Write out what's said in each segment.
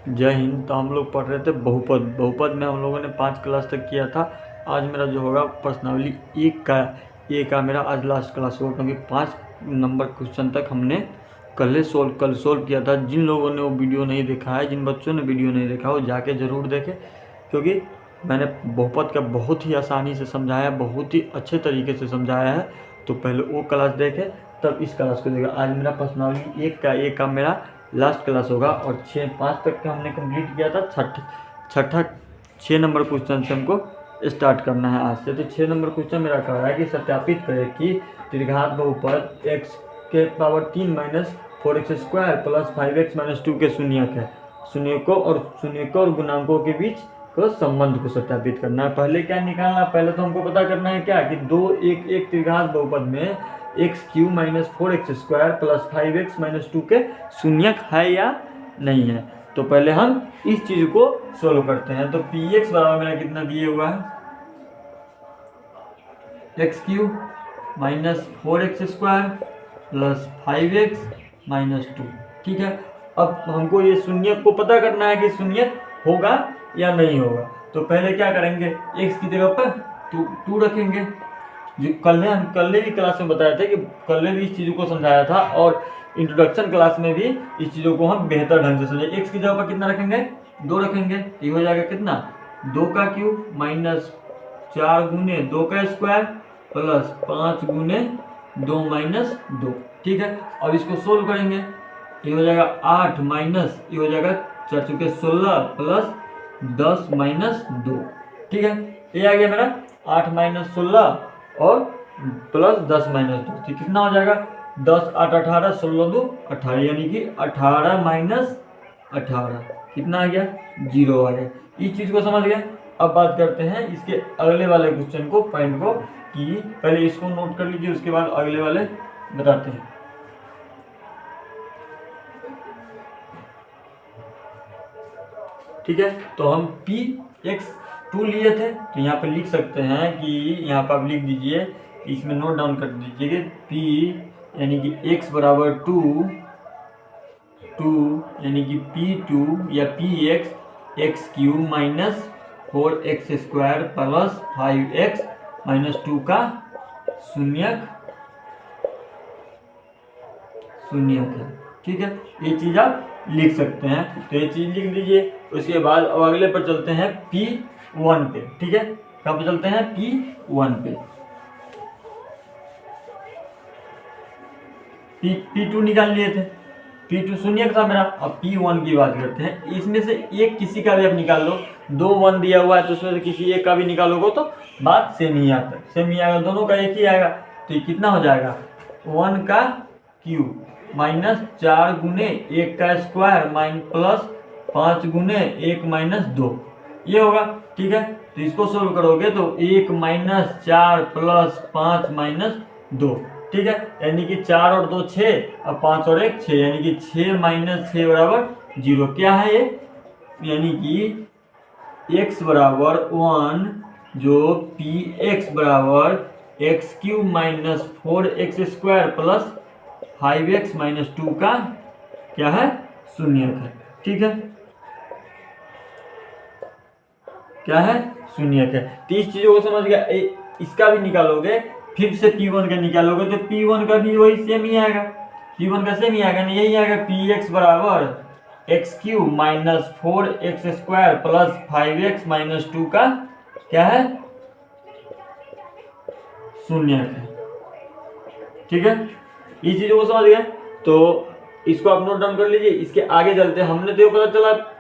जय हिंद। तो हम लोग पढ़ रहे थे बहुपद। बहुपद में हम लोगों ने 5 क्लास तक किया था। आज मेरा जो होगा पर्सनली एक का मेरा आज लास्ट क्लास होगा, क्योंकि 5 नंबर क्वेश्चन तक हमने कल सोल्व किया था। जिन लोगों ने वो वीडियो नहीं देखा है, जिन बच्चों ने वीडियो नहीं देखा, वो जाके ज़रूर देखें, क्योंकि मैंने बहुपद का बहुत ही आसानी से समझाया, बहुत ही अच्छे तरीके से समझाया है। तो पहले वो क्लास देखें, तब इस क्लास को देखें। आज मेरा पर्सनली एक का मेरा लास्ट क्लास होगा, और 5 तक का हमने कंप्लीट किया था। छठा 6 नंबर क्वेश्चन से हमको स्टार्ट करना है आज से। तो 6 नंबर क्वेश्चन मेरा कह रहा है कि सत्यापित करें कि त्रिघात बहुपद x के power 3 minus 4x² plus 5x-2 के शून्यक है। शून्यकों और गुणांकों के बीच को संबंध को सत्यापित करना है। पहले क्या निकालना है? पहले तो हमको पता करना है क्या कि एक त्रिघात बहुपद में x³ minus 4x² plus 5x-2 के शून्यक है या नहीं है। तो पहले हम इस चीज को सोल्व करते हैं। तो px बराबर मेरा कितना दिए हुआ है, x³ minus 4x² plus 5x-2। ठीक है, अब हमको ये शून्यक को पता करना है कि शून्यक होगा या नहीं होगा। तो पहले क्या करेंगे, x की जगह पर 2 रखेंगे। जो कल भी क्लास में बताया था कि कल भी इस चीज़ों को समझाया था, और इंट्रोडक्शन क्लास में भी इस चीज़ों को हम बेहतर ढंग से समझे। x की जगह पर कितना रखेंगे, 2 रखेंगे। ये हो जाएगा कितना, 2 का क्यूब माइनस 4 गुने 2 का स्क्वायर प्लस 5 गुने 2 माइनस 2। ठीक है, अब इसको सोल्व करेंगे। ये हो जाएगा 8 माइनस, ये हो जाएगा 4 चुके 16 प्लस 10 माइनस 2। ठीक है, ये आ गया मेरा 8 माइनस 16 और प्लस 10 माइनस 2। ठीक, कितना हो जाएगा, 10 8 18 16 2 18, यानी कि 18 माइनस 18 कितना आ गया, 0 आ गया। इस चीज़ को समझ गए। अब बात करते हैं इसके अगले वाले क्वेश्चन को, पॉइंट को, कि पहले इसको नोट कर लीजिए, उसके बाद अगले वाले बताते हैं। ठीक है, तो हम px2 लिए थे, तो यहाँ पर लिख सकते हैं कि यहाँ पर आप लिख दीजिए, इसमें नोट डाउन कर दीजिए कि p यानी कि x बराबर 2 यानी कि p2 या px x³ minus 4x² plus 5x-2 का शून्यक है। ठीक है, ये चीज़ आप लिख सकते हैं, तो ये चीज़ लिख लीजिए। उसके बाद अब अगले पर चलते हैं P1 पे। ठीक है, कहाँ पे चलते हैं, P1 पे। P2 निकाल लिए थे, P2 शून्य था मेरा। अब P1 की बात करते हैं। इसमें से एक किसी का भी आप निकाल लो, 2 1 दिया हुआ है, तो उसमें से किसी एक का भी निकालोगे तो बात सेम ही आएगा, दोनों का एक ही आएगा। तो ये कितना हो जाएगा, 1 का क्यूब माइनस 4 गुने 1 का स्क्वायर प्लस 5 गुने 1 माइनस 2, ये होगा। ठीक है, तो इसको सोल्व करोगे तो 1 माइनस 4 प्लस 5 माइनस 2। ठीक है, यानी कि 4 और 2 6, और 5 और 1 6, यानी कि 6 माइनस 6 बराबर 0। क्या है ये, यानी कि x बराबर 1, जो px बराबर x³ minus 4x² plus 5x-2 का क्या है, शून्यक है। ठीक है, क्या है, शून्यक है। तो इस चीजों को समझ गया। इसका भी निकालोगे, फिर से P1 का निकालोगे तो P1 का भी वही सेम ही आएगा, P1 का सेम ही आएगा ना, यही आएगा px बराबर x³ minus 4x² plus 5x-2 का क्या है, शून्यक है। ठीक है, इस चीजों को समझ गए, तो इसको आप नोट डाउन कर लीजिए। इसके आगे चलते हैं। हमने तो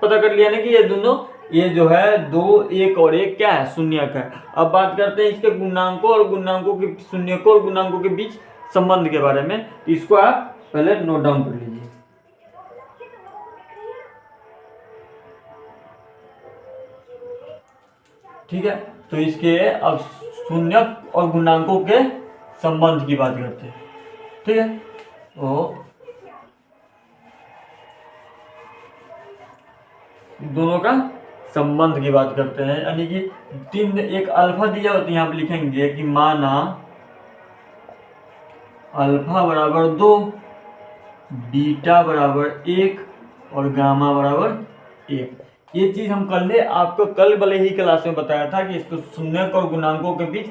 पता कर लिया ना कि ये दोनों, ये जो है 2 1 और 1 क्या है, शून्यक है। अब बात करते हैं इसके गुणांकों और शून्यकों और गुणांकों के बीच संबंध के बारे में। इसको आप पहले नोट डाउन कर लीजिए। ठीक है, तो इसके अब शून्यक और गुणांकों के संबंध की बात करते हैं। ठीक है, तो दोनों का संबंध की बात करते हैं, यानी कि एक अल्फा दिया होता है, यहाँ पे लिखेंगे कि माना अल्फा बराबर 2, बीटा बराबर 1 और गामा बराबर 1। ये चीज़ हम कल ले आपको कल भले ही क्लास में बताया था कि इसको शून्यक और गुणांकों के बीच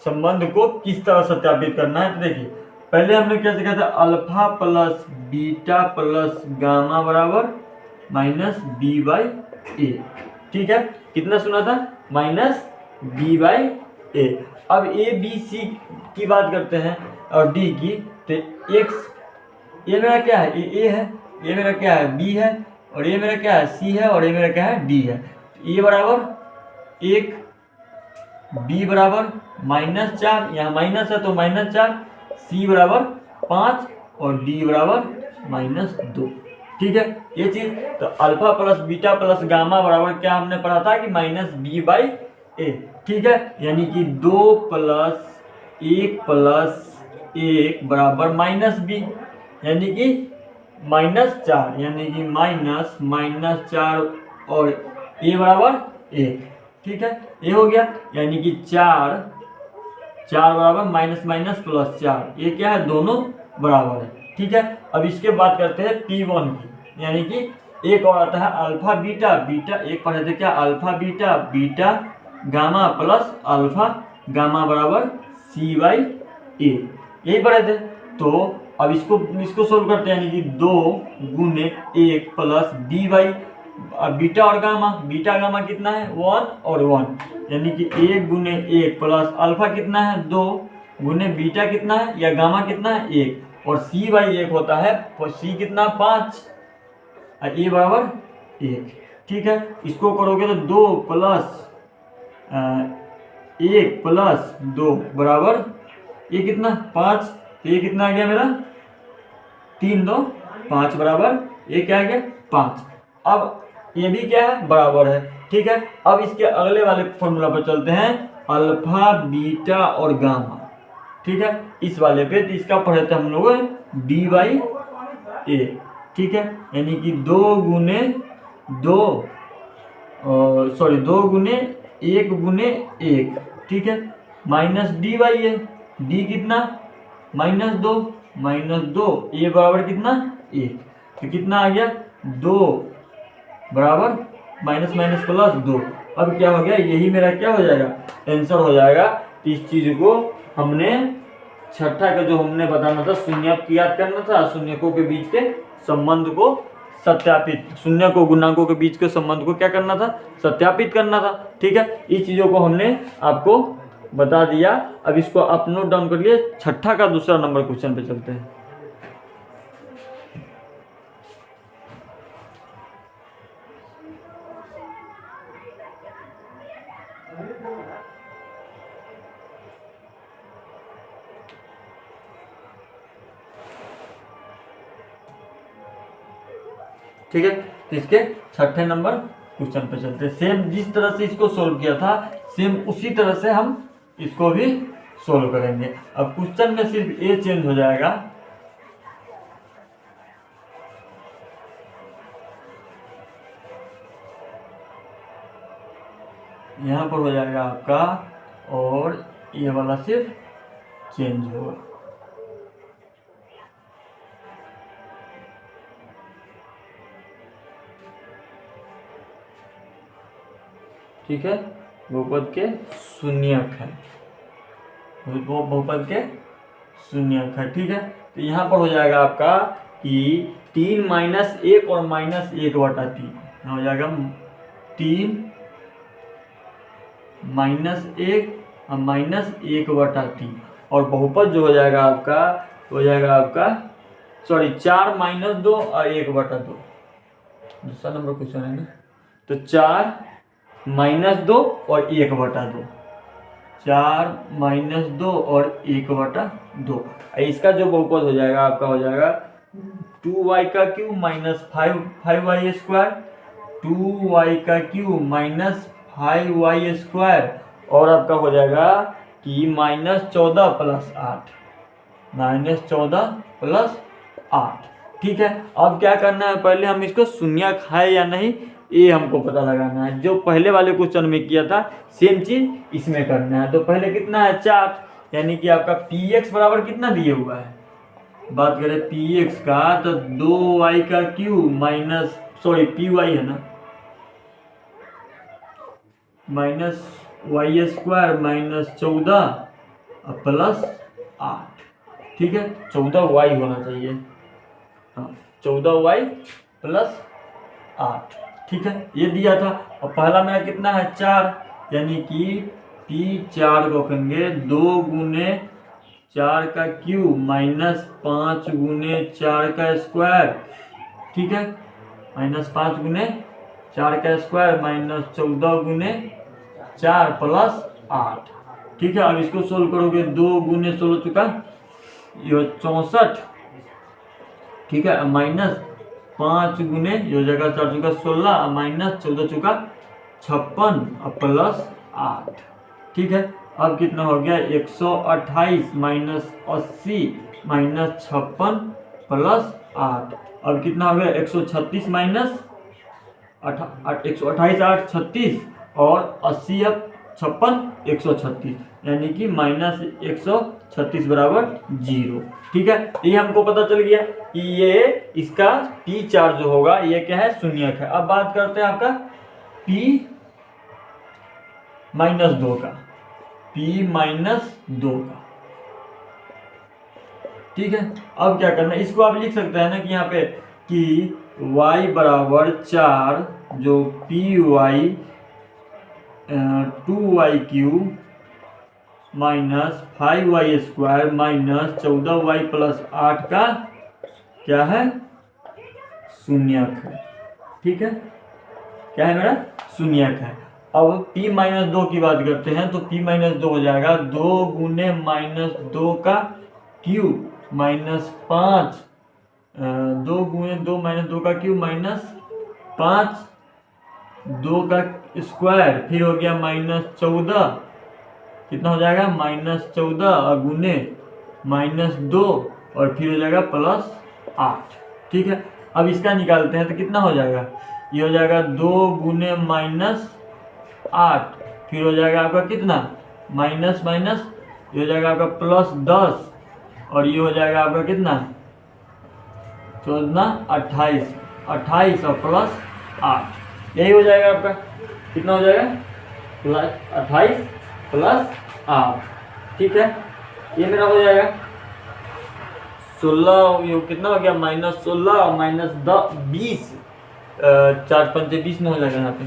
संबंध को किस तरह सत्यापित करना है। तो देखिए पहले हमने क्या सीखा था, alpha plus beta plus gamma बराबर माइनस बी बाई ए। ठीक है, कितना सुना था, माइनस बी बाई ए। अब ए बी सी की बात करते हैं और डी की, तो एक्स ये मेरा क्या है, ये ए है, ये मेरा क्या है, बी है, और ये मेरा क्या है, सी है, और ये मेरा क्या है, डी है। तो ए बराबर 1, बी बराबर -4, यहाँ माइनस है तो -4, सी बराबर 5 और डी बराबर -2। ठीक है, ये चीज। तो alpha plus beta plus gamma बराबर क्या हमने पढ़ा था कि माइनस बी बाई ए। ठीक है, यानी कि 2 + 1 + 1 बराबर -b, यानी कि -4, यानी कि -4 और ए बराबर 1। ठीक है, ये हो गया, यानी कि 4 बराबर -+4, ये क्या है, दोनों बराबर है। ठीक है, अब इसके बात करते हैं P1 की, यानी कि एक और आता है अल्फा बीटा, एक पढ़े थे क्या, alpha beta, beta gamma plus alpha gamma बराबर C बाई ए, यही पढ़े थे। तो अब इसको सोल्व करते हैं, यानी कि 2 × 1 + b बाई बीटा और गामा, बीटा गामा कितना है, 1 और 1, यानी कि 1 × 1 प्लस अल्फा कितना है, 2 × बीटा कितना है या गामा कितना है, 1, और c बाई 1 होता है, c कितना, 5, और ए बराबर 1। ठीक है, इसको करोगे तो 2 + 1 + 2 बराबर ये कितना, 5, तो ये कितना आ गया मेरा, 3 2 5 बराबर ये क्या आ गया, 5। अब ये भी क्या है, बराबर है। ठीक है, अब इसके अगले वाले फॉर्मूला पर चलते हैं, अल्फा बीटा और गामा। ठीक है, इस वाले पे, तो इसका पढ़े थे हम लोग डी बाई ए। ठीक है, यानी कि 2 × 1 × 1, ठीक है, minus D by A, D कितना, -2, ए बराबर कितना, 1, तो कितना आ गया, 2 बराबर -+2। अब क्या हो गया, यही मेरा क्या हो जाएगा, आंसर हो जाएगा। इस चीज को हमने छठा का जो हमने बताना था, शून्यक याद करना था, शून्यकों के बीच के संबंध को सत्यापित, शून्यक और गुणांकों के बीच के संबंध को क्या करना था, सत्यापित करना था। ठीक है, इस चीजों को हमने आपको बता दिया। अब इसको आप नोट डाउन कर लिए। छठा का दूसरा नंबर क्वेश्चन पे चलते हैं। ठीक है, तो इसके छठे नंबर क्वेश्चन पे चलते हैं। सेम जिस तरह से इसको सोल्व किया था, सेम उसी तरह से हम इसको भी सोल्व करेंगे। अब क्वेश्चन में सिर्फ ए चेंज हो जाएगा, यहाँ पर हो जाएगा आपका, और ये वाला सिर्फ चेंज होगा। ठीक है, बहुपद के शून्यक है, वो बहुपद के शून्यक है। ठीक है, तो यहाँ पर हो जाएगा आपका कि 3 - 1 और -1/3 हो जाएगा, 3 - 1 और -1/3, और बहुपद जो हो जाएगा आपका, हो जाएगा आपका 4 - 2 और 1/2। दूसरा नंबर क्वेश्चन है ना, तो 4 - 2 और 1/2, 4 - 2 और 1/2। इसका जो बहुपद हो जाएगा आपका, हो जाएगा 2y का क्यूब -5y², 2y का क्यूब -5y², और आपका हो जाएगा कि -14 + 8, -14 + 8। ठीक है, अब क्या करना है, पहले हम इसको शून्यक है या नहीं ये हमको पता लगाना है। जो पहले वाले क्वेश्चन में किया था सेम चीज इसमें करना है। तो पहले कितना है, 4, यानी कि आपका px बराबर कितना दिए हुआ है, बात करें px का, तो 2y का क्यूब py है ना, minus Y square minus 14 plus 8। ठीक है, 14y होना चाहिए। हाँ, 14y प्लस 8। ठीक है, ये दिया था। और पहला मेरा कितना है 4, यानी कि P4 को कहेंगे 2 गुने 4 का क्यूब माइनस 5 गुने 4 का स्क्वायर। ठीक है, माइनस 5 गुने 4 का स्क्वायर माइनस 14 गुने 4 प्लस 8। ठीक है, अब इसको सोल्व करोगे 2 गुने 16 चुका ये 64। ठीक है, माइनस 5 गुने ये जगह 4 चुका 16 माइनस 14 चुका 56 प्लस 8। ठीक है, अब कितना हो गया 128 माइनस 80 माइनस 56 प्लस 8। अब कितना हो गया 136 माइनस 128 8 36 और 80 अब 56 136, यानी कि माइनस 136 बराबर 0। ठीक है, ये हमको पता चल गया कि ये इसका P4 जो होगा ये क्या है, शून्यक है। अब बात करते हैं आपका P माइनस 2 का, P माइनस 2 का। ठीक है, अब क्या करना है, इसको आप लिख सकते हैं ना कि यहाँ पे कि y बराबर 4 जो Py 2y cube minus 5y square minus 14y plus 8 का क्या है, शून्यक है। ठीक है, क्या है मेरा, शून्यक है। अब P माइनस 2 की बात करते हैं तो P माइनस 2 हो जाएगा 2 गुने माइनस 2 का क्यूब माइनस 5 2 गुने 2 माइनस 2 का क्यूब माइनस 5 2 का स्क्वायर, फिर हो गया माइनस 14, कितना हो जाएगा माइनस 14 गुने माइनस 2 और फिर हो जाएगा प्लस 8। ठीक है, अब इसका निकालते हैं तो कितना हो जाएगा, ये हो जाएगा 2 गुने माइनस 8, फिर हो जाएगा आपका कितना माइनस माइनस, ये हो जाएगा आपका प्लस 10 और ये हो जाएगा आपका कितना 14 28 28 और प्लस 8, यही हो जाएगा आपका। कितना हो जाएगा प्लस 28 प्लस 8। ठीक है, ये मेरा हो जाएगा 16, ये कितना हो गया माइनस 16 और माइनस 20 4 5 20 में हो जाएगा। यहाँ पे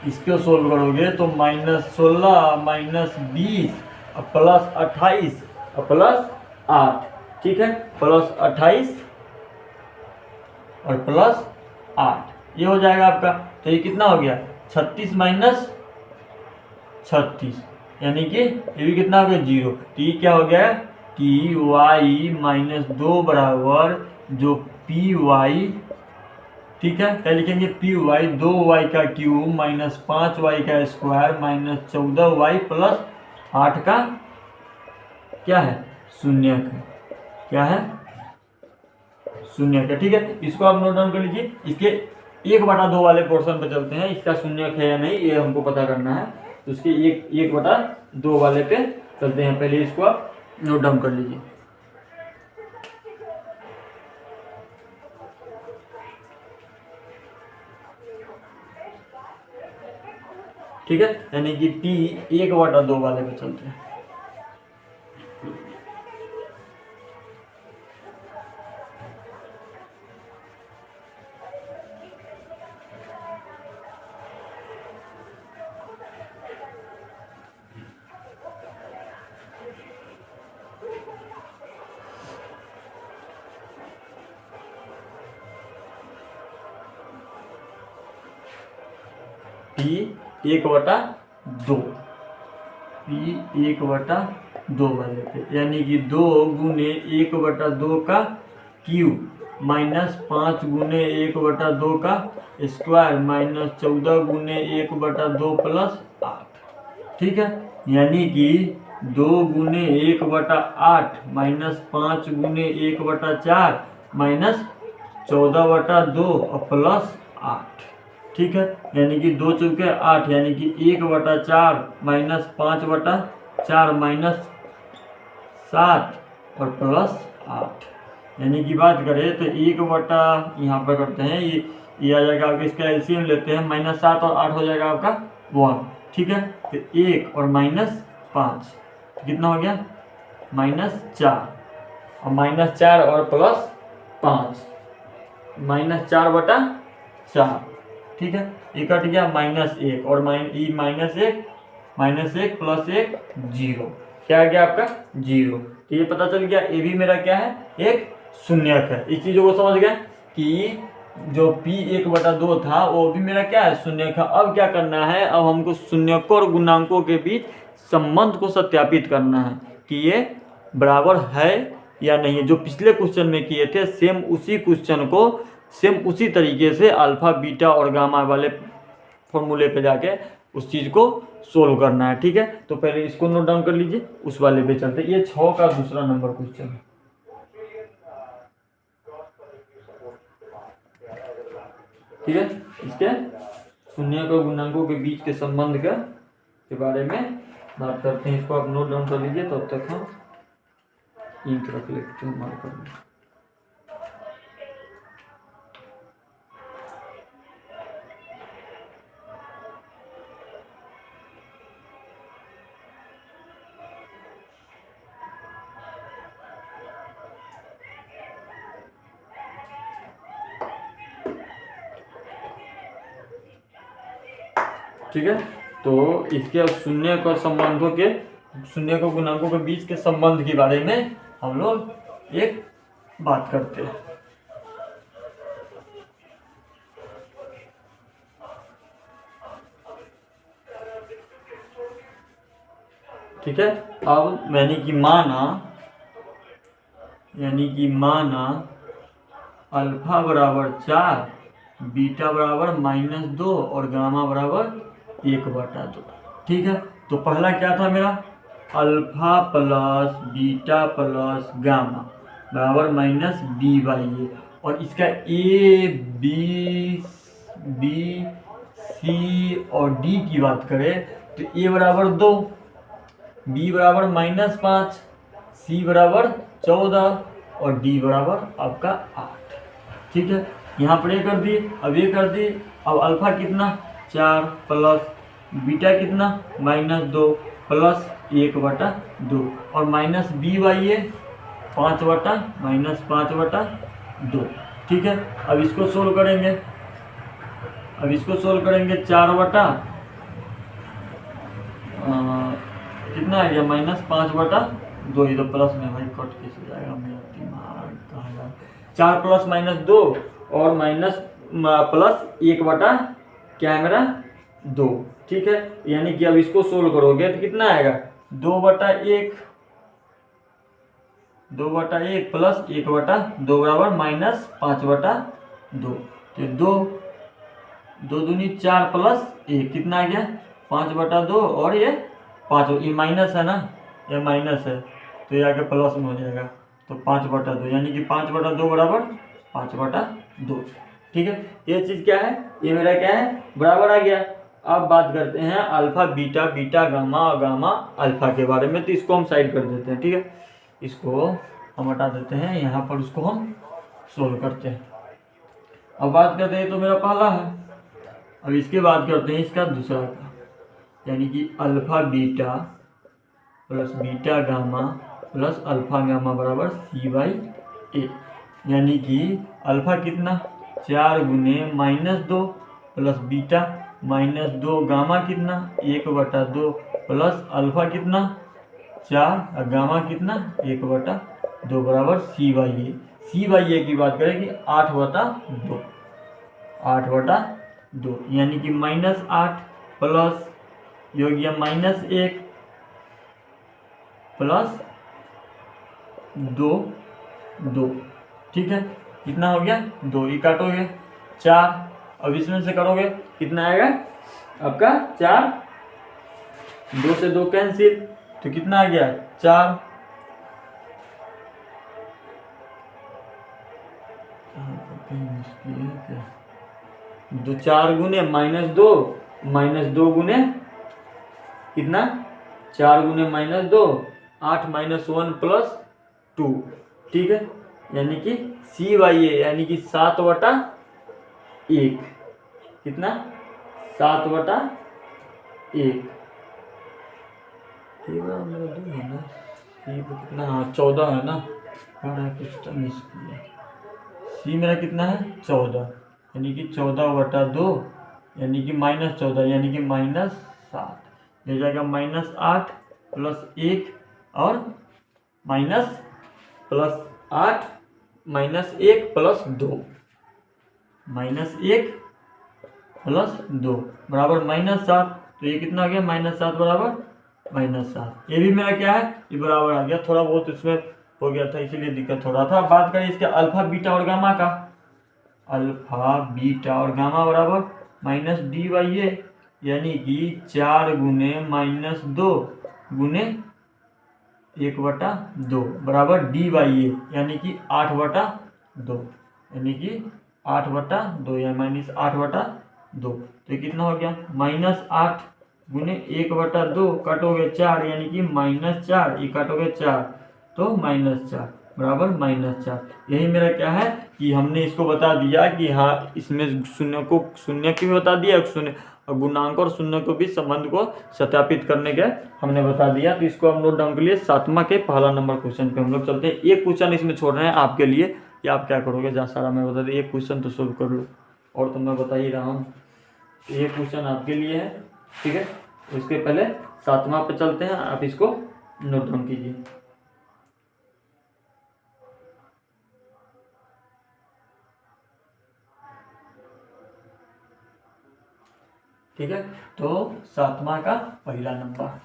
इसको सोल्व करोगे तो माइनस 16 माइनस 20 प्लस 28 प्लस 8। ठीक है, प्लस 28 और प्लस 8 ये हो जाएगा आपका। तो ये कितना हो गया 36 माइनस 36, यानी कि ये भी कितना हो गया 0। तो ये क्या हो गया कि y माइनस 2 बराबर जो Py, ठीक है, क्या लिखेंगे Py 2y का क्यूब माइनस 5y का स्क्वायर माइनस 14y प्लस 8 का क्या है, शून्यक है। क्या है, शून्यक है। ठीक है, इसको आप नोट डाउन कर लीजिए। इसके 1/2 वाले पोर्शन पे चलते हैं, इसका शून्यक है या नहीं ये हमको पता करना है। तो उसके 1/2 वाले पे चलते हैं। पहले इसको आप नोट डाउन कर लीजिए। ठीक है, यानी कि P 1/2 वाले पे चलते हैं। P 1/2 P 1/2 वाले पे, यानी कि 2 गुने 1/2 का क्यूब माइनस 5 गुने 1/2 का स्क्वायर माइनस 14 गुने 1/2 प्लस 8। ठीक है, यानी कि 2 गुने 1/8 माइनस 5 गुने 1/4 माइनस 14/2 और प्लस 8। ठीक है, यानी कि 2 चौके 8, यानी कि 1/4 माइनस 5/4 माइनस 7 और प्लस 8। यानी कि बात करें तो 1 यहाँ पर करते हैं, ये ये आ जाएगा आपका, इसका एलसीएम लेते हैं, -7 और 8 हो जाएगा आपका 1, ठीक है। तो 1 और -5 तो कितना हो गया, -4, और -4 और +5, -4/4, ठीक है। ये कट गया, -1 और -1 +1 0, क्या आ गया आपका 0। तो ये पता चल गया, ये भी मेरा क्या है, एक शून्यक है। इस चीज़ों को समझ गए कि जो P1/2 था वो भी मेरा क्या है, शून्यक है। अब क्या करना है, अब हमको शून्यकों और गुणांकों के बीच संबंध को सत्यापित करना है कि ये बराबर है या नहीं है। जो पिछले क्वेश्चन में किए थे सेम उसी क्वेश्चन को सेम उसी तरीके से अल्फा बीटा और गामा वाले फॉर्मूले पे जाके उस चीज़ को सोल्व करना है, ठीक है। तो पहले इसको नोट डाउन कर लीजिए, उस वाले पे चलते। ये 6 का दूसरा नंबर क्वेश्चन है, ठीक है। इसके शून्य और गुणांकों के बीच के संबंध के बारे में बात करते हैं। इसको आप नोट डाउन कर लीजिए, तब तक हम इंक रख लेते हैं मार्कर में। ठीक है, तो इसके शून्य का संबंधों के शून्य को गुणांकों के बीच के संबंध के बारे में हम लोग एक बात करते हैं। ठीक है, अब यानी कि माना अल्फा बराबर 4, बीटा बराबर -2 और गामा बराबर 1/2, ठीक है। तो पहला क्या था मेरा, alpha plus beta plus gamma बराबर -b/a, और इसका ए बी सी और डी की बात करें तो ए बराबर 2, बी बराबर -5, सी बराबर 14 और डी बराबर आपका 8, ठीक है। यहाँ पर ये कर दिए, अब ये कर दिए। अब अल्फा कितना 4 प्लस बीटा कितना -2 प्लस 1/2 और -b/a 5/-2, ठीक है। अब इसको सोल्व करेंगे, 4 कितना आ गया -5/2, ये तो प्लस में भाई कट कैसे जाएगा, मेरा दिमाग कहाँ जाए। 4 प्लस -2 और प्लस 1/, क्या है मेरा 2, ठीक है। यानी कि अब इसको सोल्व करोगे तो कितना आएगा 2/1 प्लस 1/2 बराबर -5/2, तो 2 दूनी 4 प्लस 1 कितना आ गया 5/2, और ये 5, ये माइनस है ना, ये माइनस है तो ये आगे प्लस में हो जाएगा, तो 5/2 यानी कि 5/2 बराबर 5/2, ठीक है। ये चीज़ क्या है, ये मेरा क्या है बराबर आ गया। अब बात करते हैं अल्फा बीटा, बीटा गामा और गामा अल्फा के बारे में, तो इसको हम साइड कर देते हैं, ठीक है। इसको हम हटा देते हैं, यहाँ पर उसको हम सोल्व करते हैं। अब बात करते हैं, तो मेरा पहला है, अब इसके बात करते हैं इसका दूसरा का, यानी कि alpha beta plus beta gamma plus alpha gamma बराबर c/a, यानी कि अल्फा कितना 4 गुने -2 प्लस बीटा -2, गामा कितना 1/2 प्लस अल्फा कितना 4 और गामा कितना 1/2 बराबर c/a। c/a की बात करें कि 8/2, यानी कि -8 प्लस ये हो गया -1 प्लस 2, ठीक है। कितना हो गया 2, ये काटोगे 4, अब इसमें से करोगे कितना आएगा आपका 4, 2 से 2 कैंसिल, तो कितना आ गया 4, दो 4 गुने -2 गुने कितना 4 गुने -2, 8 -1 प्लस 2, ठीक है। यानी कि c/a यानी कि 7/8 1, कितना 7/1, ये वाला मेरा 2 है ना, ये तो कितना, हाँ 14 है ना, कहाँ है, कुछ तो मिस किया। सी मेरा कितना है 14, यानी कि 14/2, यानी कि -14, यानी कि -7, ये जाएगा -8 + 1 और -8 -1 + 2, -1 + 2 बराबर -7, तो ये कितना आ गया -7 बराबर -7, ये भी मेरा क्या है, ये बराबर आ गया। थोड़ा बहुत इसमें हो गया था इसीलिए दिक्कत हो रहा था। बात करें इसके अल्फा बीटा और गामा का, अल्फा बीटा और गामा बराबर -d/a, यानी कि 4 गुने -2 गुने 1/2 बराबर d/a, यानी कि 8/2, यानी कि 8/2 या -8/2, तो कितना हो गया -8 गुने 1/2 काटोगे 4, यानी कि -4, ये काटोगे 4 तो -4 बराबर -4। यही मेरा क्या है कि हमने इसको बता दिया कि हाँ इसमें शून्य की भी बता दिया, शून्य और गुणांक और शून्य को भी संबंध को सत्यापित करने के हमने बता दिया। तो इसको हम नोट डाउन के लिए 7वां के पहला नंबर क्वेश्चन पे हम लोग चलते हैं। एक क्वेश्चन इसमें छोड़ रहे हैं आपके लिए कि आप क्या करोगे, जहाँ सारा मैं बता दी, एक क्वेश्चन तो सोल्व कर लो, और तो मैं बता ही रहा हूँ। ये क्वेश्चन आपके लिए है, ठीक है। इसके पहले 7वां पे चलते हैं, आप इसको नोट डाउन कीजिए। ठीक है, तो 7वां का पहला नंबर,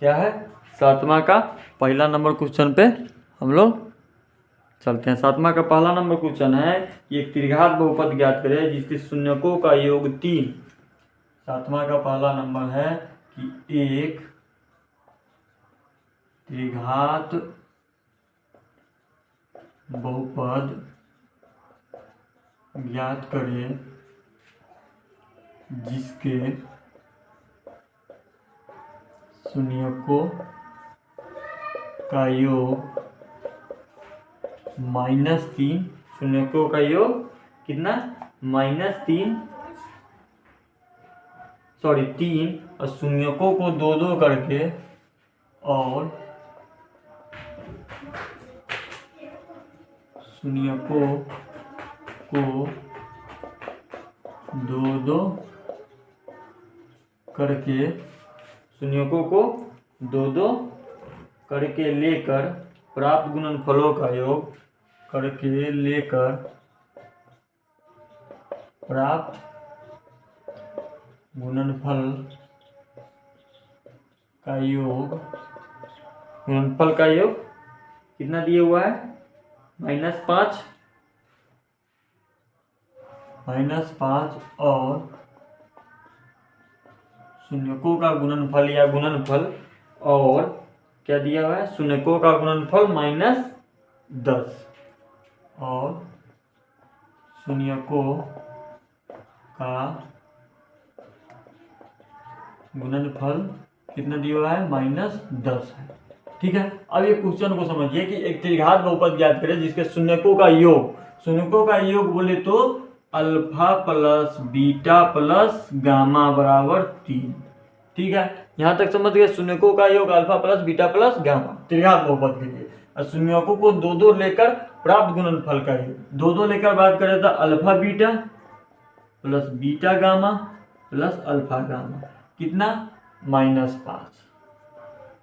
क्या है 7वां का पहला नंबर क्वेश्चन पे हम लोग चलते हैं। 7वां का पहला नंबर क्वेश्चन है कि एक त्रिघात बहुपद ज्ञात करें जिसके शून्यकों का योग 3। 7वां का पहला नंबर है कि एक त्रिघात बहुपद ज्ञात करें जिसके शून्यकों का योग -3, शून्यकों का योग कितना -3 और शून्यकों को 2-2 करके और शून्यकों को 2-2 करके शून्यकों को 2-2 करके लेकर प्राप्त गुणनफलों का योग करके लेकर प्राप्त गुणनफल का योग, गुणनफल का योग कितना दिया हुआ है -5 और शून्यकों का गुणनफल या गुणनफल, और क्या दिया हुआ है शून्यकों का गुणनफल -10 और शून्यकों का गुणनफल कितना दिया हुआ है -10 है। ठीक है, अब ये क्वेश्चन को समझिए कि एक त्रिघात बहुपद ज्ञात करें जिसके शून्यकों का योग, शून्यकों का योग बोले तो alpha plus beta plus gamma बराबर 3। ठीक है, यहाँ तक समझ गए। शून्यकों का योग alpha plus beta plus gamma त्रिघात बहुपद के लिए, और शून्यकों को 2-2 लेकर प्राप्त गुणनफल का योग, 2-2 लेकर बात करें तो alpha beta plus beta gamma plus alpha gamma कितना -5,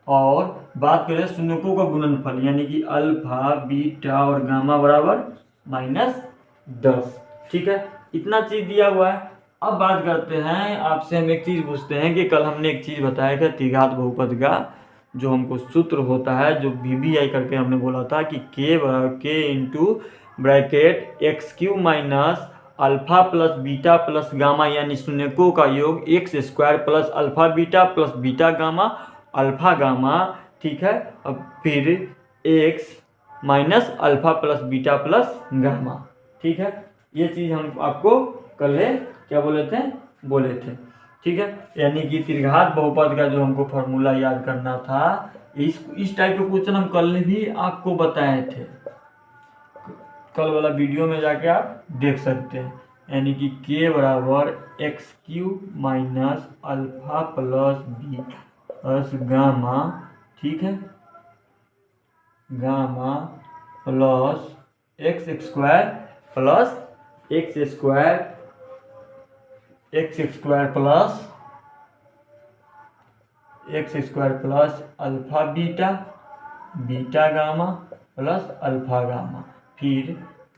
और बात करें शून्यकों का गुणनफल यानी कि अल्फा बीटा और गामा बराबर -10। ठीक है, इतना चीज दिया हुआ है। अब बात करते हैं, आपसे हम एक चीज पूछते हैं कि कल हमने एक चीज बताया था त्रिघात बहुपद का जो हमको सूत्र होता है, जो VBI करके हमने बोला था कि K into bracket x³ minus alpha plus beta plus gamma, यानी शून्यकों का योग x² plus alpha beta plus beta gamma alpha gamma, ठीक है। अब फिर x minus alpha plus beta plus gamma, ठीक है। ये चीज़ हम आपको कल क्या बोले थे, ठीक है। यानी कि त्रिघात बहुपद का जो हमको फॉर्मूला याद करना था, इस टाइप के क्वेश्चन हम कल भी आपको बताए थे, कल वाला वीडियो में जाके आप देख सकते हैं। यानी कि K बराबर x³ minus alpha plus beta plus gamma, ठीक है, gamma plus x² plus x² plus alpha beta beta gamma plus alpha gamma, फिर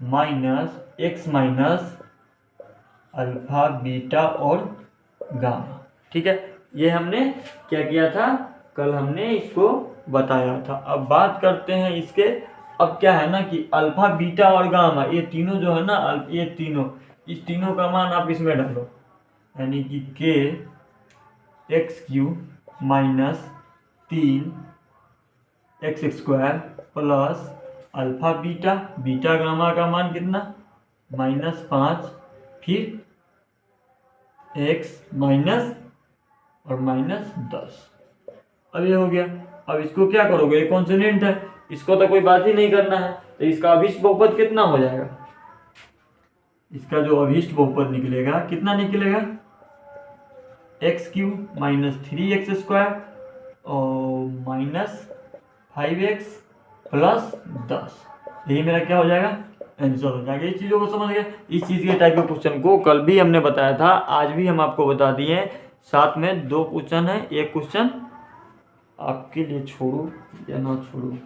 minus x minus alpha beta और गामा, ठीक है। ये हमने क्या किया था, कल हमने इसको बताया था। अब बात करते हैं इसके, अब क्या है ना कि अल्फा बीटा और गामा ये तीनों जो है ना, ये तीनों, इस तीनों का मान आप इसमें डालो, यानी कि K x³ minus 3x² plus alpha beta beta gamma का मान कितना, -5, फिर x माइनस और -10। अब ये हो गया। अब इसको क्या करोगे, ये कॉन्सोनेंट है, इसको तो कोई बात ही नहीं करना है, तो इसका अभिष्ट बहुपद कितना हो जाएगा, इसका जो अभिष्ट बहुपद निकलेगा कितना निकलेगा, x³ माइनस 3x² और -5x प्लस 10, यही मेरा क्या हो जाएगा, आंसर हो जाएगा। इस चीज़ों को समझ गए। इस चीज़ के टाइप के क्वेश्चन को कल भी हमने बताया था, आज भी हम आपको बता दिए। साथ में 2 क्वेश्चन है, एक क्वेश्चन आपके लिए छोड़ू या ना छोड़ू,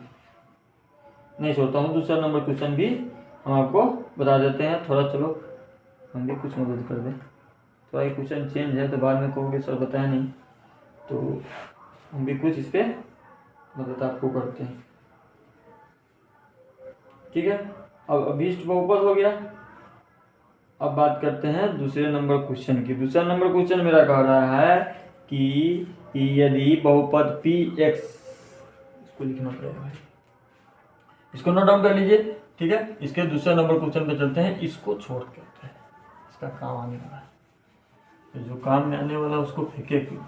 नहीं छोड़ता हूँ, दूसरा नंबर क्वेश्चन भी हम आपको बता देते हैं। थोड़ा चलो हम भी कुछ मदद कर दें, थोड़ा ये क्वेश्चन चेंज है तो बाद में कहोगे सर बताया नहीं, तो हम भी कुछ इस पर मदद आपको करते हैं, ठीक है। अब अभिष्ट बहुपद हो गया। अब बात करते हैं दूसरे नंबर क्वेश्चन की। दूसरा नंबर क्वेश्चन मेरा कह रहा है कि यदि बहुपद Px, इसको लिखना पड़ेगा भाई, इसको नोट डाउन कर लीजिए, ठीक है। इसके दूसरे नंबर क्वेश्चन पे चलते हैं, इसको छोड़ के होते हैं, इसका काम आने वाला है, तो जो काम में आने वाला है उसको फेंके क्यों।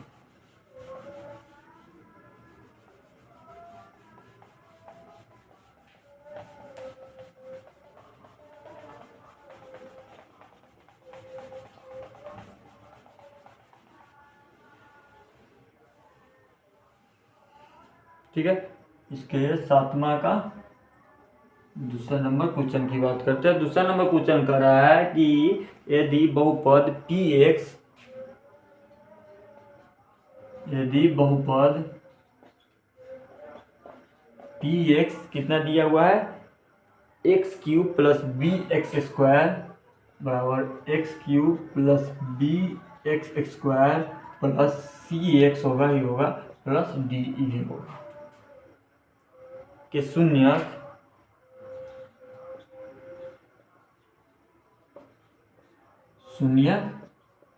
ठीक है, इसके 7वां का दूसरा नंबर क्वेश्चन की बात करते हैं। दूसरा नंबर क्वेश्चन कर रहा है कि यदि बहुपद Px कितना दिया हुआ है, x³ प्लस bx² बराबर x³ plus bx² plus cx होगा ही होगा प्लस डी भी होगा के शून्यक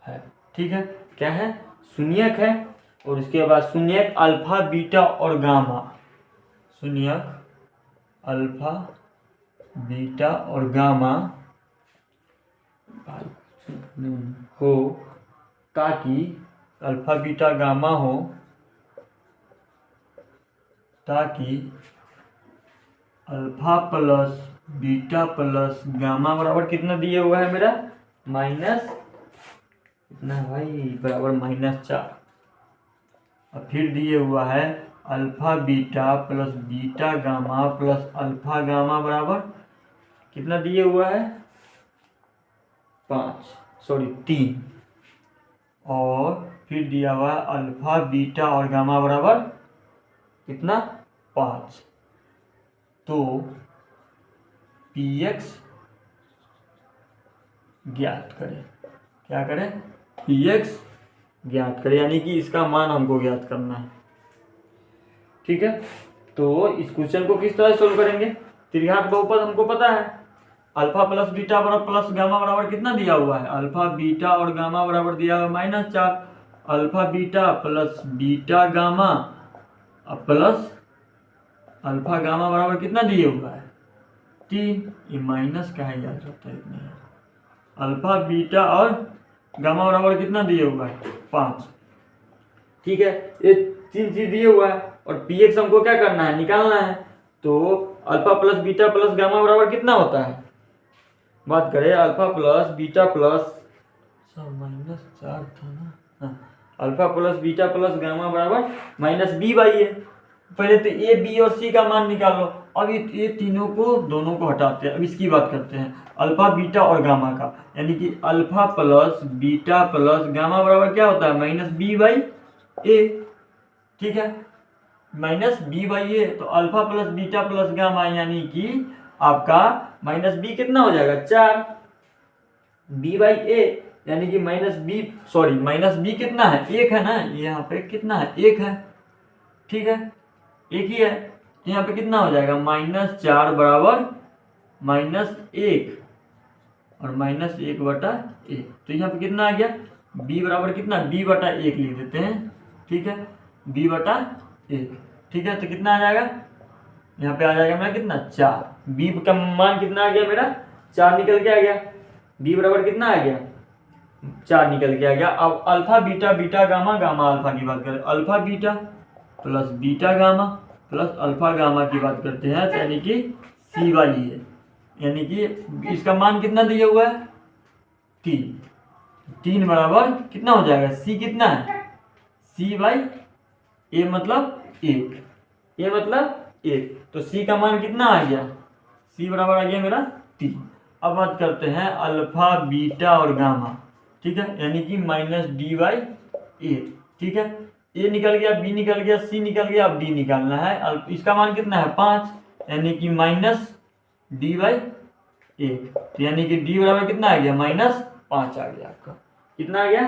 है, ठीक है। क्या है, शून्यक है। और इसके बाद शून्यक अल्फा बीटा और गामा, शून्यक अल्फा बीटा और गामा हो, ताकि अल्फा बीटा गामा हो, ताकि alpha plus beta plus gamma बराबर कितना दिया हुआ है मेरा, माइनस कितना है भाई, बराबर -4। और फिर दिए हुआ है alpha beta plus beta gamma plus alpha gamma बराबर कितना दिए हुआ है, 3। और फिर दिया हुआ है अल्फा बीटा और गामा बराबर कितना, 5। तो Px ज्ञात करें, क्या करें, Px ज्ञात करें, यानी कि इसका मान हमको ज्ञात करना है, ठीक है, तो इस क्वेश्चन को किस तरह सोल्व करेंगे? त्रिघात बहुपद हमको पता है, अल्फा प्लस बीटा बराबर प्लस गामा बराबर कितना दिया हुआ है? अल्फा बीटा और गामा बराबर दिया हुआ -4। Alpha beta plus beta gamma plus alpha gamma बराबर कितना दिए हुआ है? 3। ये माइनस का है, याद रहता है इतना। अल्फा बीटा और गामा बराबर कितना दिए हुआ है? 5। ठीक है, ये 3 चीज दिए हुआ है और पी एक्स हमको क्या करना है? निकालना है। तो alpha plus beta plus gamma बराबर कितना होता है? बात करें अल्फा प्लस बीटा प्लस -4 था ना, हाँ, alpha plus beta plus gamma बराबर -b/a। पहले तो ए बी और सी का मान निकाल लो। अब ये तीनों को दोनों को हटाते हैं। अब इसकी बात करते हैं अल्फा बीटा और गामा का, यानी कि alpha plus beta plus gamma बराबर क्या होता है? -b/a। ठीक है, -b/a। तो alpha plus beta plus gamma यानी कि आपका -b कितना हो जाएगा? 4। b/a यानी कि -b कितना है? 1 है ना, यहाँ पे कितना है? 1 है। ठीक है, एक ही है, तो यहाँ पे कितना हो जाएगा? -4 बराबर -1 और -1/1। तो यहाँ पे कितना आ गया? b बराबर कितना? b/1 लिख देते हैं। ठीक है, b/1। ठीक है, तो कितना आ जाएगा? यहाँ पे आ जाएगा मेरा कितना? 4। b का मान कितना आ गया मेरा? 4 निकल के आ गया। b बराबर कितना आ गया? 4 निकल के आ गया। अब alpha beta beta gamma gamma alpha की बात करें, alpha beta plus beta gamma plus alpha gamma की बात करते हैं, तो यानी कि c/a, यानी कि इसका मान कितना दिया हुआ है? 3। 3 बराबर कितना हो जाएगा? c कितना है? c/a मतलब 1, a मतलब 1। तो c का मान कितना आ गया? c बराबर आ गया मेरा 3। अब बात करते हैं अल्फा बीटा और गामा। ठीक है, यानी कि -d/a। ठीक है, a निकल गया, b निकल गया, c निकल गया। अब d निकालना है। इसका मान कितना है? 5, यानी कि -d/1। तो यानी कि d बराबर कितना आ गया? -5 आ गया आपका। कितना आ गया?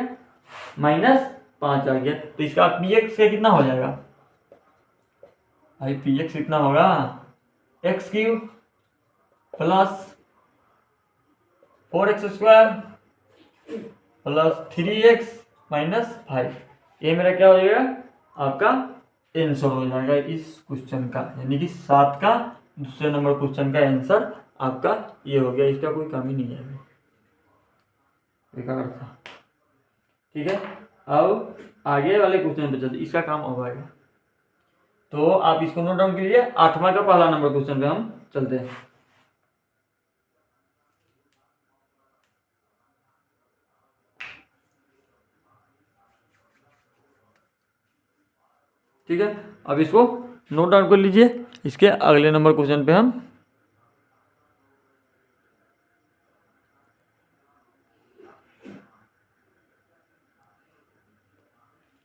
-5 आ गया। तो इसका px का कितना हो जाएगा भाई? px कितना होगा? x³ plus 4x² plus 3x - 5। ये मेरा क्या हो जाएगा? आपका आंसर हो जाएगा इस क्वेश्चन का, यानी कि 7 का दूसरे नंबर क्वेश्चन का आंसर आपका ये हो गया। इसका कोई कमी नहीं है, बेकार था। ठीक है, अब आगे वाले क्वेश्चन पे चलते, इसका काम हो जाएगा। तो आप इसको नोट डाउन कीजिए। 8वां का पहला नंबर क्वेश्चन पे हम चलते हैं। ठीक है, अब इसको नोट डाउन कर लीजिए। इसके अगले नंबर क्वेश्चन पे हम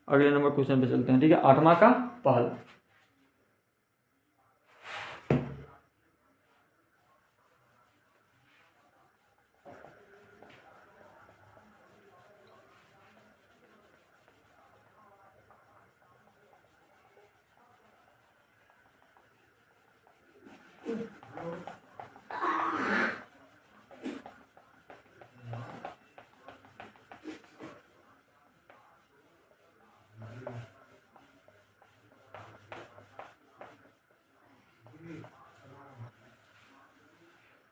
अगले नंबर क्वेश्चन पे चलते हैं। ठीक है, 8वां का पहला।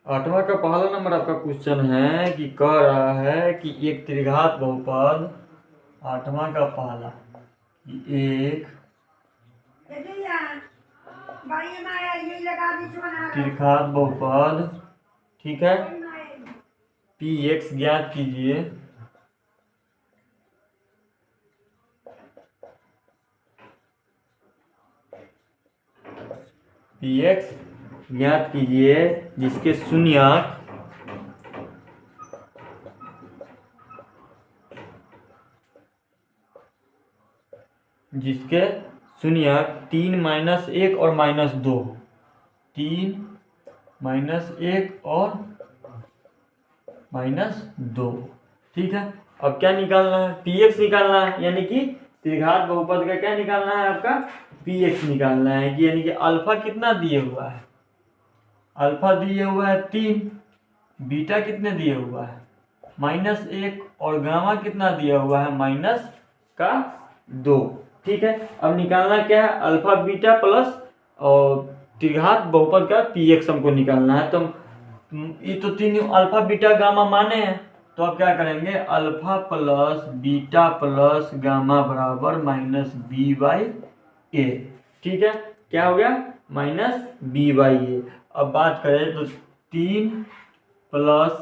आठवां का पहला नंबर आपका क्वेश्चन है कि कह रहा है कि एक त्रिघात बहुपद, 8वां का पहला, कि एक त्रिघात बहुपद, ठीक है, px ज्ञात कीजिए। px ज्ञात कीजिए जिसके शून्यक जिसके शून्यक 3 - 1 और -2, 3 - 1 और -2। ठीक है, अब क्या निकालना है? px निकालना है, यानी कि त्रिघात बहुपद का क्या निकालना है आपका, px निकालना है कि यानी कि अल्फा कितना दिए हुआ है, अल्फा दिए हुआ है 3, बीटा कितने दिए हुआ है -1 और गामा कितना दिया हुआ है -2। ठीक है, अब निकालना क्या है, अल्फा बीटा प्लस और त्रिघात बहुपद का px हमको निकालना है। तो ये तो 3 अल्फा बीटा गामा माने हैं, तो अब क्या करेंगे, alpha plus beta plus gamma बराबर -b/a। ठीक है, क्या हो गया -b/a। अब बात करें तो 3 प्लस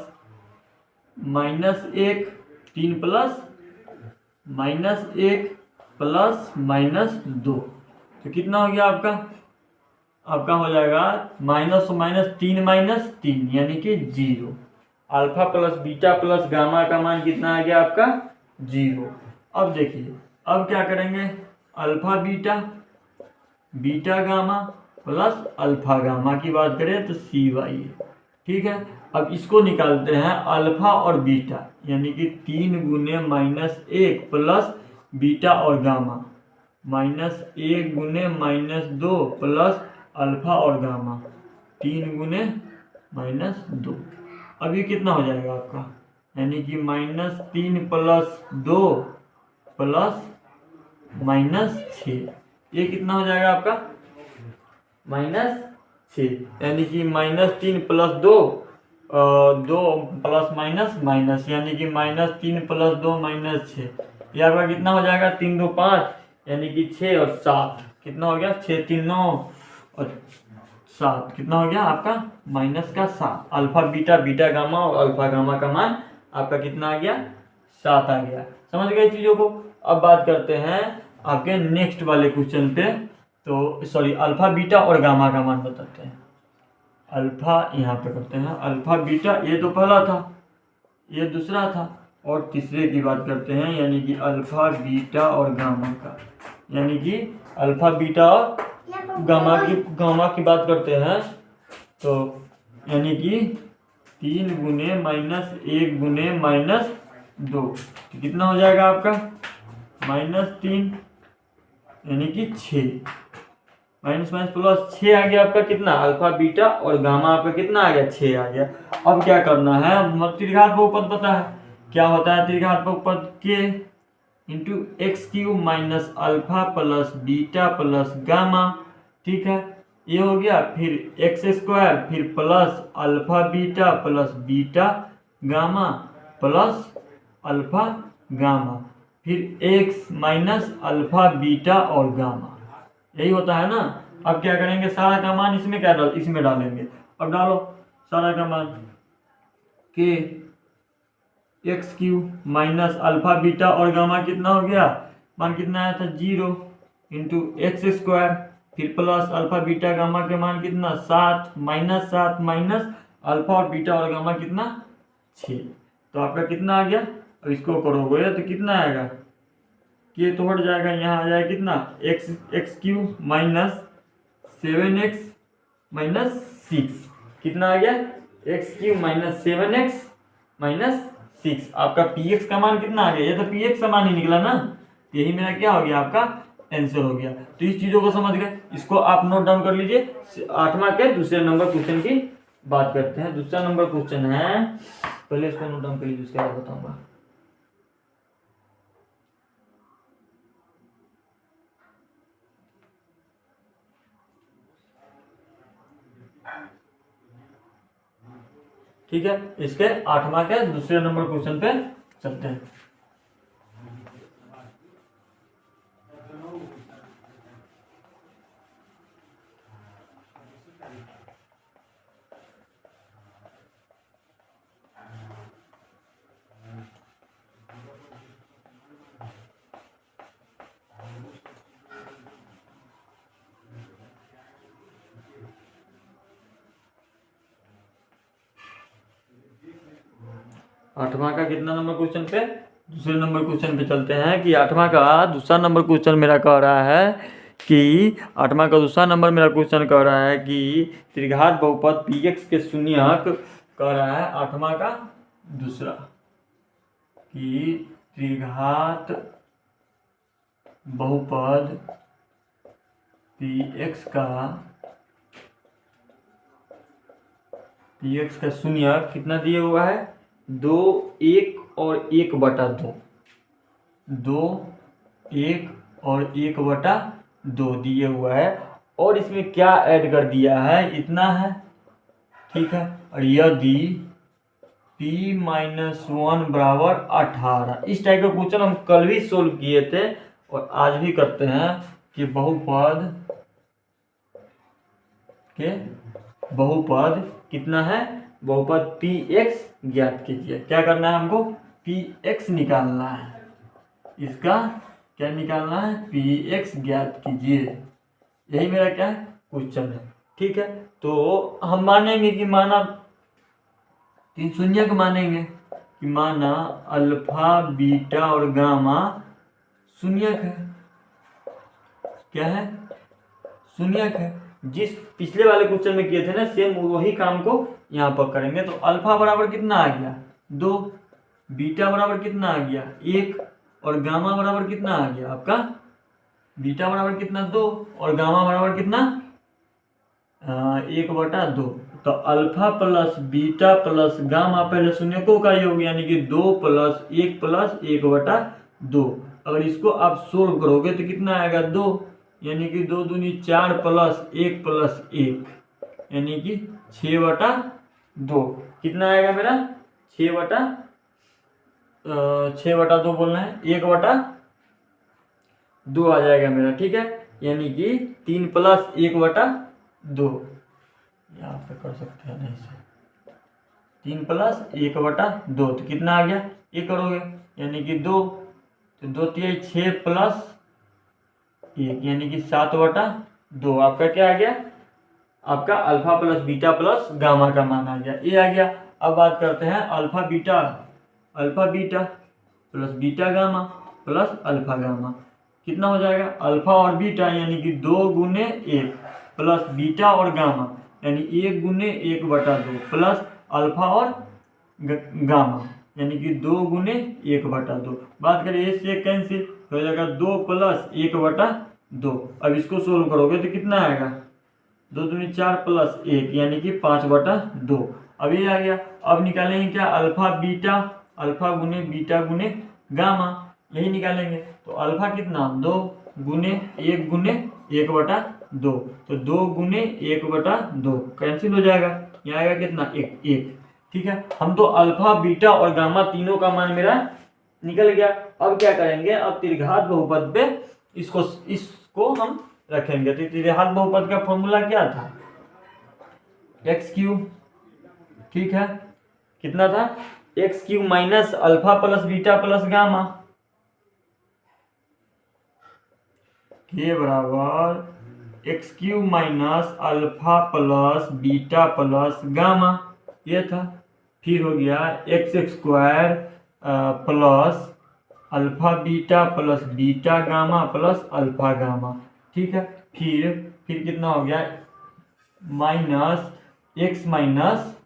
-1, 3 प्लस -1 प्लस -2, तो कितना हो गया आपका, आपका हो जाएगा -3 यानी कि 0। Alpha plus beta plus gamma का मान कितना आ गया आपका 0। अब देखिए, अब क्या करेंगे, alpha beta, beta gamma plus alpha gamma की बात करें तो c/a। ठीक है, अब इसको निकालते हैं अल्फा और बीटा, यानी कि 3 गुने -1 प्लस बीटा और गामा, -1 गुने -2 प्लस अल्फा और गामा, 3 गुने -2। अब ये कितना हो जाएगा आपका, यानी कि -3 प्लस 2 प्लस -6, ये कितना हो जाएगा आपका -6, यानी कि -3 प्लस 2, 2 प्लस माइनस यानी कि -3 प्लस 2 -6, ये आपका कितना हो जाएगा 3 2 5, यानी कि 6 और 7, कितना हो गया 6 3 9 और 7, कितना हो गया आपका -7। अल्फा बीटा, बीटा गामा और अल्फा गामा का मान आपका कितना आ गया 7 आ गया। समझ गए चीज़ों को। अब बात करते हैं आपके नेक्स्ट वाले क्वेश्चन पे, तो सॉरी अल्फा बीटा और गामा का मान बताते हैं। अल्फा यहाँ पे करते हैं, अल्फा बीटा ये तो पहला था, ये दूसरा था, और तीसरे की बात करते हैं, यानी कि अल्फा बीटा और गामा का, यानी कि अल्फा बीटा और गामा की बात करते हैं, तो यानी कि 3 गुने -1 गुने -2, तो कितना हो जाएगा आपका -3, यानी कि 6, माइनस प्लस 6 आ गया आपका कितना, अल्फा बीटा और गामा आपका कितना आ गया 6 आ गया। अब क्या करना है, त्रिघात बहुपद पता है क्या होता है, त्रिघात बहुपद के into x³ minus alpha plus beta plus gamma. ठीक है, ये हो गया, फिर x², फिर plus alpha beta plus beta gamma plus alpha gamma, फिर x माइनस अल्फा बीटा और गामा, यही होता है ना। अब क्या करेंगे, सारा का मान इसमें क्या इसमें डालेंगे। अब डालो सारा का मान, के x³ माइनस अल्फा बीटा और गामा कितना हो गया, मान कितना आया था 0 इंटू x², फिर प्लस अल्फा बीटा गामा के मान कितना 7 माइनस अल्फा और बीटा और गामा कितना 6, तो आपका कितना आ गया। अब इसको करोगे तो कितना आएगा, ये तो हट जाएगा, यहाँ आ जाएगा कितना x³ माइनस 7x माइनस 6, कितना आ गया x³ माइनस 7x माइनस 6। आपका px का मान कितना आ गया, ये तो px का मान ही निकला ना, यही मेरा क्या हो गया आपका आंसर हो गया। तो इस चीज़ों को समझ गए, इसको आप नोट डाउन कर लीजिए। 8वां के दूसरे नंबर क्वेश्चन की बात करते हैं। दूसरा नंबर क्वेश्चन है, पहले इसको नोट डाउन कर लीजिए, उसके बाद बताऊंगा। ठीक है, इसके 8वां के दूसरे नंबर क्वेश्चन पे चलते हैं। आठवां का कितना नंबर क्वेश्चन पे, दूसरे नंबर क्वेश्चन पे चलते हैं कि 8वां का दूसरा नंबर क्वेश्चन मेरा कह रहा है कि 8वां का दूसरा नंबर मेरा क्वेश्चन कह रहा है कि त्रिघात बहुपद px के शून्यक कह रहा है 8वां का दूसरा कि त्रिघात बहुपद पी एक्स का शून्य कितना दिया हुआ है, 2 1 और 1/2, 2 1 और 1/2 दिए हुआ है। और इसमें क्या ऐड कर दिया है, इतना है, ठीक है। और यदि p-1 बराबर 18, इस टाइप का क्वेश्चन हम कल भी सोल्व किए थे और आज भी करते हैं कि बहुपद कितना है, बहुपद px ज्ञात कीजिए। क्या करना है हमको, px निकालना है, इसका क्या निकालना है, px ज्ञात कीजिए। यही मेरा क्या है, क्वेश्चन है, ठीक है। तो हम मानेंगे कि माना 3 शून्यक मानेंगे कि माना अल्फा बीटा और गामा शून्यक है, क्या है, शून्यक है। जिस पिछले वाले क्वेश्चन में किए थे ना, सेम वही काम को यहाँ पर करेंगे। तो अल्फा बराबर कितना आ गया, 2, बीटा बराबर कितना आ गया, 1, और गामा बराबर कितना आ गया आपका, बीटा बराबर कितना, 2, और गामा बराबर कितना, 1/2। तो alpha plus beta plus gamma पहले शून्यकों का योग, यानी कि 2 + 1 + 1/2। अगर इसको आप सोल्व करोगे तो कितना आएगा, 2, यानी कि 2 दूनी 4 + 1 + 1, यानी कि 6/2। कितना आएगा मेरा, 6/2 बोलना है, 1/2 आ जाएगा मेरा, ठीक है। यानी कि 3 + 1/2, यहाँ पे कर सकते हैं नहीं से, 3 + 1/2, तो कितना आ गया, ये करोगे यानी कि 2, तो 2 × 6 + 1, यानी कि 7/2। आपका क्या आ गया, आपका alpha plus beta plus gamma का मान आ गया, ये आ गया। अब बात करते हैं alpha beta plus beta gamma plus alpha gamma, कितना हो जाएगा, अल्फा और बीटा यानी कि 2 × 1 प्लस बीटा और गामा यानी 1 × 1/2 प्लस अल्फा और गामा यानी कि 2 × 1/2। बात करें इससे कैंसिल हो जाएगा, 2 + 1/2। अब इसको सोल्व करोगे तो कितना आएगा, 2 दूनी 4 + 1 यानी कि 5/2। अब ये आ गया। अब निकालेंगे क्या, alpha beta, alpha × beta × gamma, यही निकालेंगे। तो अल्फा कितना, 2 × 1 × 1/2, तो 2 × 1/2 कैंसिल हो जाएगा, यहाँ आएगा कितना, 1। ठीक है, हम तो अल्फा बीटा और गामा तीनों का मान मेरा निकल गया। अब क्या करेंगे, अब त्रिघात बहुपद पे इसको हम रखेंगे। तो त्रिघात बहुपद का फॉर्मूला क्या था, x3, ठीक है, कितना था, x3 minus alpha plus beta plus gamma के बराबर x3 minus alpha plus beta plus gamma, ये था। फिर हो गया x² plus alpha beta plus beta gamma plus alpha gamma, ठीक है। फिर कितना हो गया, -x माइनस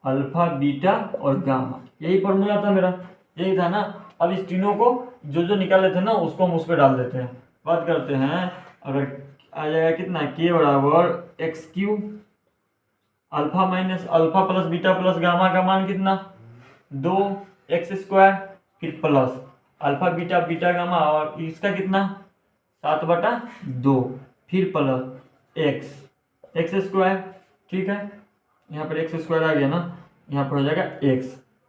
अल्फा बीटा और गामा, यही फॉर्मूला था मेरा, यही था ना। अब इस तीनों को जो निकाले थे ना, उसको हम उस पर डाल देते हैं। बात करते हैं, अगर आ जाएगा कितना, k बराबर x3 alpha minus alpha plus beta plus gamma का मान कितना, 2x², फिर plus alpha beta beta gamma और इसका कितना 7/2, फिर प्लस x² ठीक है, यहाँ पर x² आ गया ना, यहाँ पर हो जाएगा x,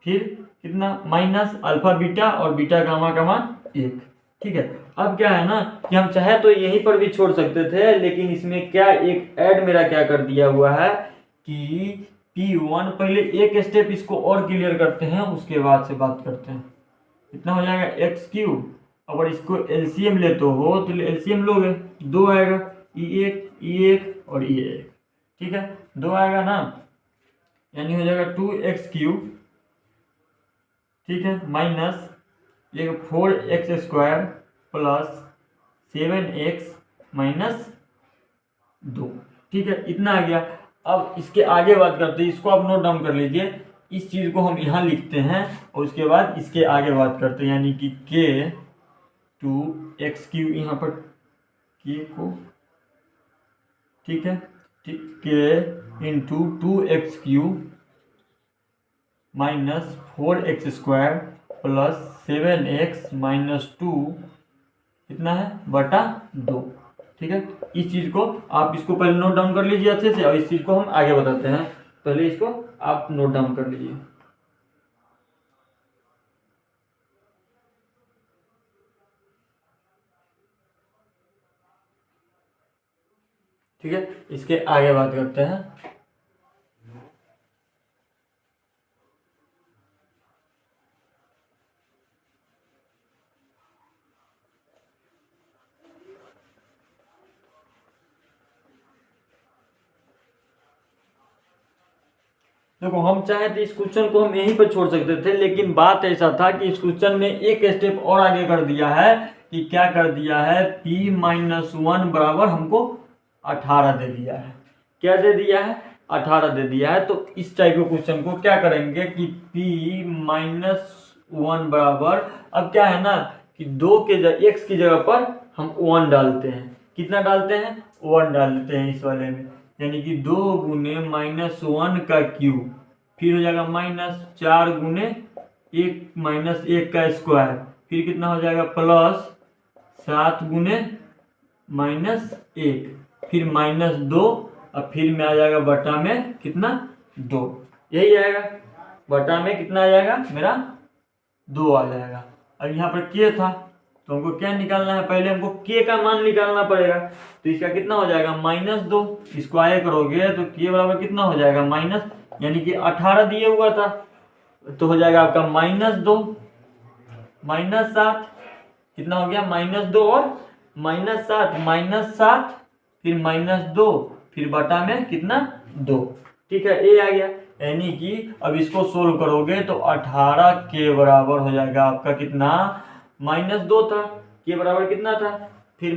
फिर कितना माइनस अल्फा बीटा और बीटा गामा का मान 1, ठीक है। अब क्या है ना कि हम चाहे तो यहीं पर भी छोड़ सकते थे, लेकिन इसमें क्या एक ऐड मेरा क्या कर दिया हुआ है कि P1, पहले एक स्टेप इसको और क्लियर करते हैं, उसके बाद से बात करते हैं। इतना हो जाएगा x3, अगर इसको एलसीएम लेते हो तो एलसीएम लोगे 2 आएगा, E1 और E1, ठीक है, 2 आएगा ना, यानी हो जाएगा 2x3, ठीक है, minus 4x² plus 7x minus 2, ठीक है, इतना आ गया। अब इसके आगे बात करते हैं, इसको आप नोट डाउन कर लीजिए, इस चीज़ को हम यहाँ लिखते हैं और उसके बाद इसके आगे बात करते हैं, यानी कि k 2x³ यहाँ पर के को, ठीक है, के into 2x³ minus 4x² plus 7x minus 2 कितना है बटा 2। ठीक है, इस चीज को आप इसको पहले नोट डाउन कर लीजिए अच्छे से, और इस चीज को हम आगे बताते हैं। पहले इसको आप नोट डाउन कर लीजिए। ठीक है, इसके आगे बात करते हैं। देखो, हम चाहे तो इस क्वेश्चन को हम यहीं पर छोड़ सकते थे, लेकिन बात ऐसा था कि इस क्वेश्चन में एक स्टेप और आगे कर दिया है कि क्या कर दिया है, p-1 बराबर हमको 18 दे दिया है। क्या दे दिया है, 18 दे दिया है। तो इस टाइप के क्वेश्चन को क्या करेंगे कि p-1 बराबर, अब क्या है ना कि x की जगह पर हम 1 डालते हैं। कितना डालते हैं, 1 डालते हैं इस वाले में, यानी कि 2 गुने -1 का क्यूब, फिर हो जाएगा -4 गुने 1 माइनस 1 का स्क्वायर, फिर कितना हो जाएगा प्लस 7 गुने -1, फिर -2, और फिर में आ जाएगा बटा में कितना 2। यही आएगा, बटा में कितना आ जाएगा मेरा 2 आ जाएगा। अब यहाँ पर के था तो हमको क्या निकालना है, पहले हमको के का मान निकालना पड़ेगा। तो इसका कितना हो जाएगा -2, इसको आगे करोगे तो के बराबर कितना हो जाएगा माइनस, यानी कि 18 दिए हुआ था, तो हो जाएगा आपका -2 -7, कितना हो गया -2 और -7 फिर -2, फिर बटा में कितना 2। ठीक है, ये आ गया, यानी कि अब इसको सोल्व करोगे तो 18 के बराबर हो जाएगा आपका कितना, -2 था, के बराबर कितना था, फिर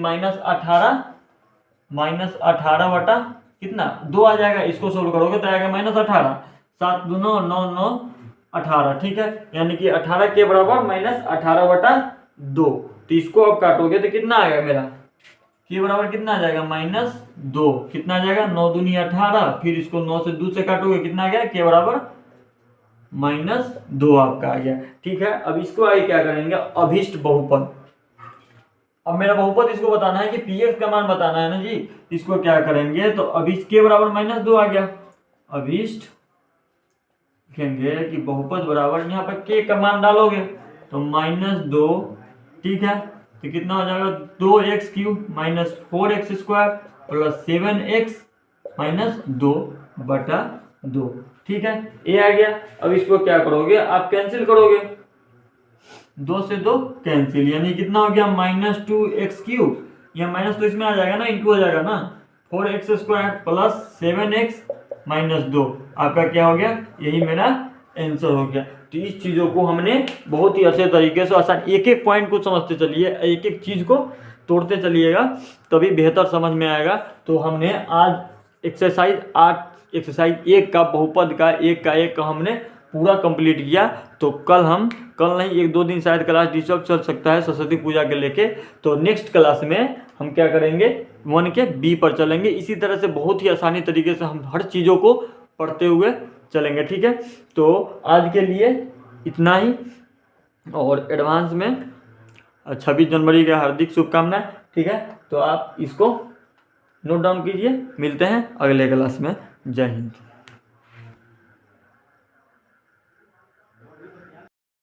-18 बटा कितना 2 आ जाएगा। इसको सोल्व करोगे तो आएगा -18, 7 दूनो 9 9 18। ठीक है, यानी कि 18 के बराबर -18 बटा 2। तो इसको अब काटोगे तो कितना आएगा मेरा, के बराबर कितना आ जाएगा -2, कितना आ जाएगा 9 दूनी 18, फिर इसको 9 से 2 से काटोगे कितना आ गया, के बराबर -2 आपका आ गया। ठीक है, अब इसको आगे क्या करेंगे, अभिष्ट बहुपद। अब मेरा बहुपद इसको बताना है कि px का मान बताना है ना जी। इसको क्या करेंगे, तो अभिष्ट के बराबर -2 आ गया, अभिष्ट लिखेंगे कि बहुपद बराबर, यहाँ पर के का मान डालोगे तो -2। ठीक है, तो कितना हो जाएगा 2x³ minus 4x² plus 7x minus 2 बटा 2। ठीक है, ये आ गया। अब इसको क्या करोगे, आप कैंसिल करोगे, 2 से 2 कैंसिल, यानी कितना हो गया -2x³, यह माइनस तो इसमें आ जाएगा ना, इंटू हो जाएगा ना, 4x² प्लस 7x माइनस 2, आपका क्या हो गया, यही मेरा आंसर हो गया। तो इस चीज़ों को हमने बहुत ही अच्छे तरीके से आसान, एक एक पॉइंट को समझते चलिए, एक एक चीज़ को तोड़ते चलिएगा, तभी बेहतर समझ में आएगा। तो हमने आज एक्सरसाइज 1 का बहुपद का 1 का हमने पूरा कंप्लीट किया। तो कल नहीं 1-2 दिन शायद क्लास डिस्टर्ब चल सकता है सरस्वती पूजा के लेके। तो नेक्स्ट क्लास में हम क्या करेंगे, 1 के बी पर चलेंगे। इसी तरह से बहुत ही आसानी तरीके से हम हर चीज़ों को पढ़ते हुए चलेंगे। ठीक है, तो आज के लिए इतना ही, और एडवांस में 26 जनवरी के हार्दिक शुभकामनाएं। ठीक है, तो आप इसको नोट डाउन कीजिए। मिलते हैं अगले क्लास में। जय हिंद।